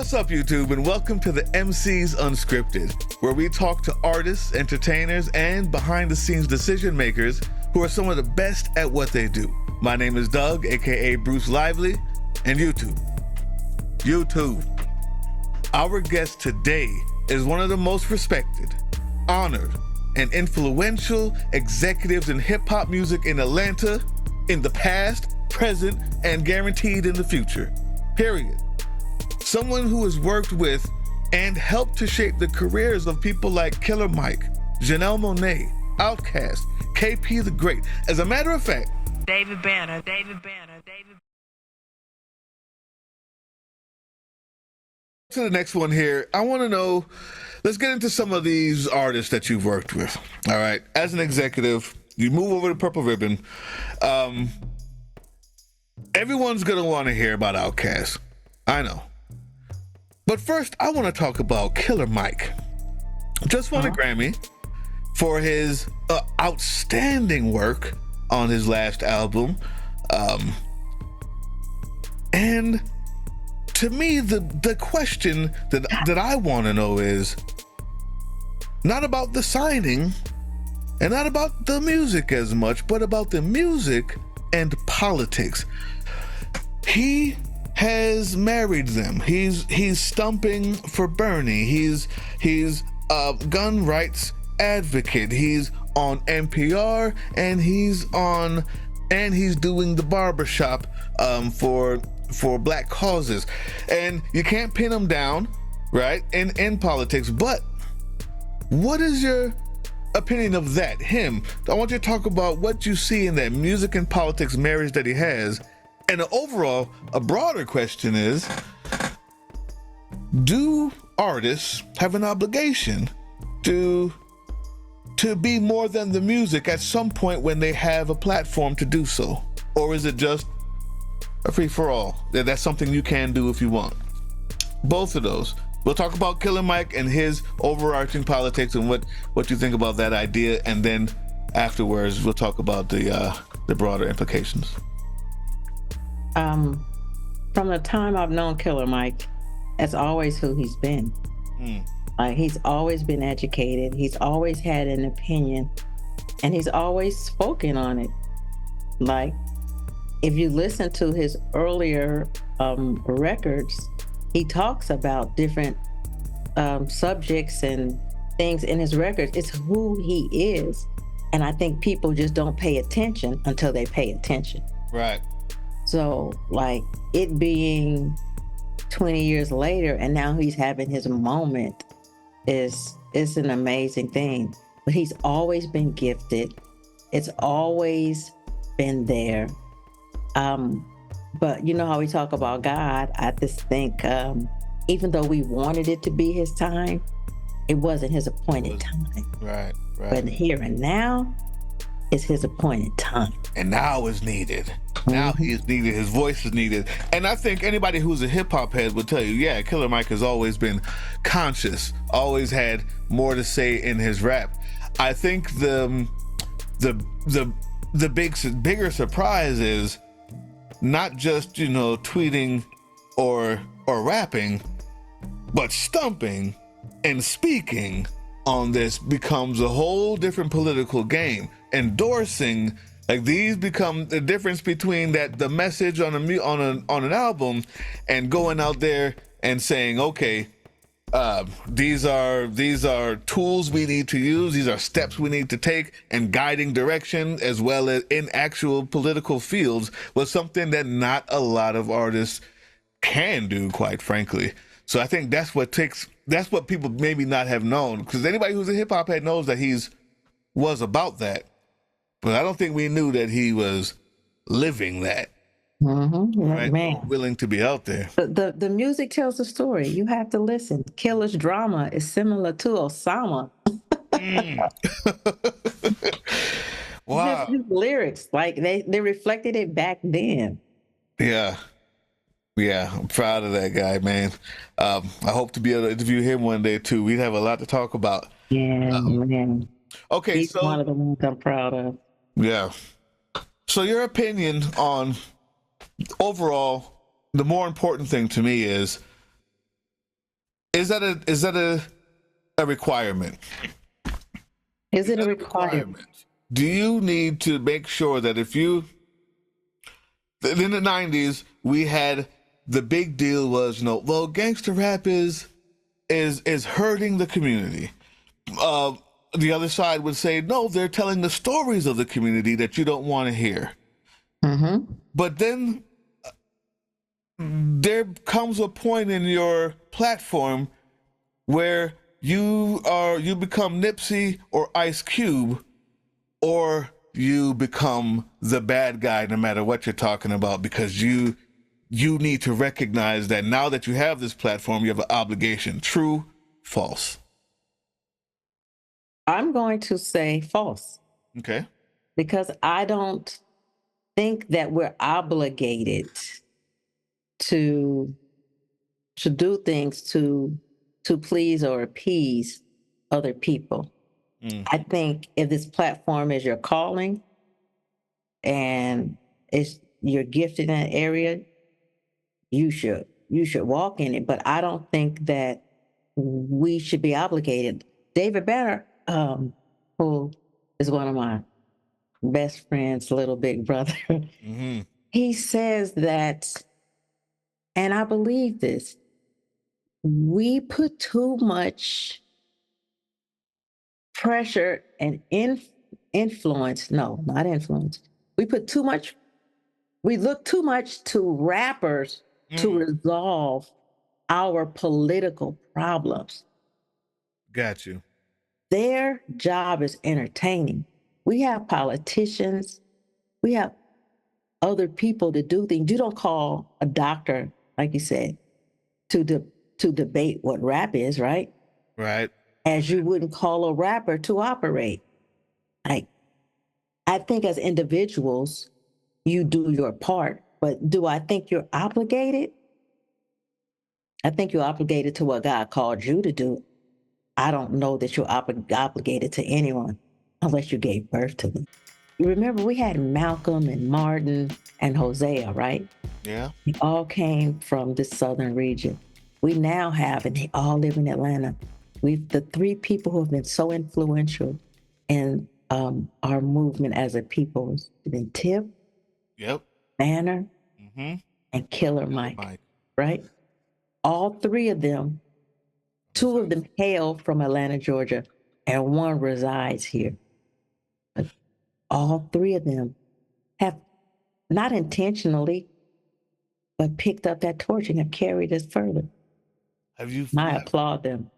What's up, YouTube, and welcome to the MCs Unscripted, where we talk to artists, entertainers, and behind-the-scenes decision makers who are some of the best at what they do. My name is Doug, aka Bruce Lively, and YouTube. Our guest today is one of the most respected, honored, and influential executives in hip-hop music in Atlanta in the past, present, and guaranteed in the future. Period. Someone who has worked with and helped to shape the careers of people like Killer Mike, Janelle Monáe, Outkast, KP the Great. As a matter of fact, David Banner. To the next one here, I want to know, let's get into some of these artists that you've worked with. All right. As an executive, you move over to Purple Ribbon. Everyone's going to want to hear about Outkast. I know. But first, I want to talk about Killer Mike. Just won a Grammy for his outstanding work on his last album. And to me, the question that I want to know is not about the signing and not about the music as much, but about the music and politics. He has married them. He's stumping for Bernie. He's a gun rights advocate. He's on NPR and he's doing the barbershop for black causes. And you can't pin him down, right? In politics. But what is your opinion of that? Him. I want you to talk about what you see in that music and politics marriage that he has. And overall, a broader question is, do artists have an obligation to be more than the music at some point when they have a platform to do so? Or is it just a free-for-all? That's something you can do if you want. Both of those. We'll talk about Killer Mike and his overarching politics and what you think about that idea, and then afterwards we'll talk about the broader implications. From the time I've known Killer Mike, that's always who he's been. He's always been educated. He's always had an opinion, and he's always spoken on it. Like, if you listen to his earlier records, he talks about different subjects and things in his records. It's who he is. And I think people just don't pay attention until they pay attention. Right. So, like, it being 20 years later and now he's having his moment is an amazing thing. But he's always been gifted. It's always been there. But you know how we talk about God, I just think even though we wanted it to be his time, it wasn't his appointed time. Right. But here and now, it's his appointed time. And now is needed. Now he is needed. His voice is needed. And I think anybody who's a hip hop head would tell you, yeah, Killer Mike has always been conscious, always had more to say in his rap. I think the bigger surprise is not just, tweeting or rapping, but stumping and speaking on this becomes a whole different political game. Endorsing, like, these become the difference between the message on an album and going out there and saying, okay, these are tools we need to use, these are steps we need to take, and guiding direction as well as in actual political fields was something that not a lot of artists can do, quite frankly. So I think that's what people maybe not have known, because anybody who's a hip hop head knows that was about that. But I don't think we knew that he was living that. Right? Man. Willing to be out there. The music tells the story. You have to listen. Killer's drama is similar to Osama. Wow. His lyrics, like they reflected it back then. Yeah, I'm proud of that guy, man. I hope to be able to interview him one day too. We'd have a lot to talk about. Yeah, man. Okay, He's one of the ones I'm proud of. Yeah. So your opinion on overall, the more important thing to me is Is that a requirement? Is it a requirement? Do you need to make sure that if you in the 90s we had the big deal was, well, gangster rap is hurting the community. The other side would say, no, they're telling the stories of the community that you don't want to hear. Mm-hmm. But then there comes a point in your platform where you become Nipsey or Ice Cube, or you become the bad guy no matter what you're talking about, because you need to recognize that now that you have this platform, you have an obligation. True, false? I'm going to say false. Okay. Because I don't think that we're obligated to do things to please or appease other people. I think if this platform is your calling and you're gifted in that area, you should walk in it. But I don't think that we should be obligated. David Banner, who is one of my best friend's little big brother, he says that, and I believe this, we put too much pressure and influence. No, not influence. We look too much to rappers to resolve our political problems. Got you. Their job is entertaining. We have politicians, we have other people to do things. You don't call a doctor, like you said, to debate what rap is, right? Right. As you wouldn't call a rapper to operate. Like, I think as individuals, you do your part, but do I think you're obligated? I think you're obligated to what God called you to do. I don't know that you're obligated to anyone unless you gave birth to them. You remember we had Malcolm and Martin and Hosea, right? Yeah. They all came from the southern region. We now have, and they all live in Atlanta. The three people who have been so influential in our movement as a people has been Tip, Yep. Banner, and Killer Mike, right? All three of them, two of them hail from Atlanta, Georgia, and one resides here. But all three of them have, not intentionally, but picked up that torch and have carried us further. I applaud them.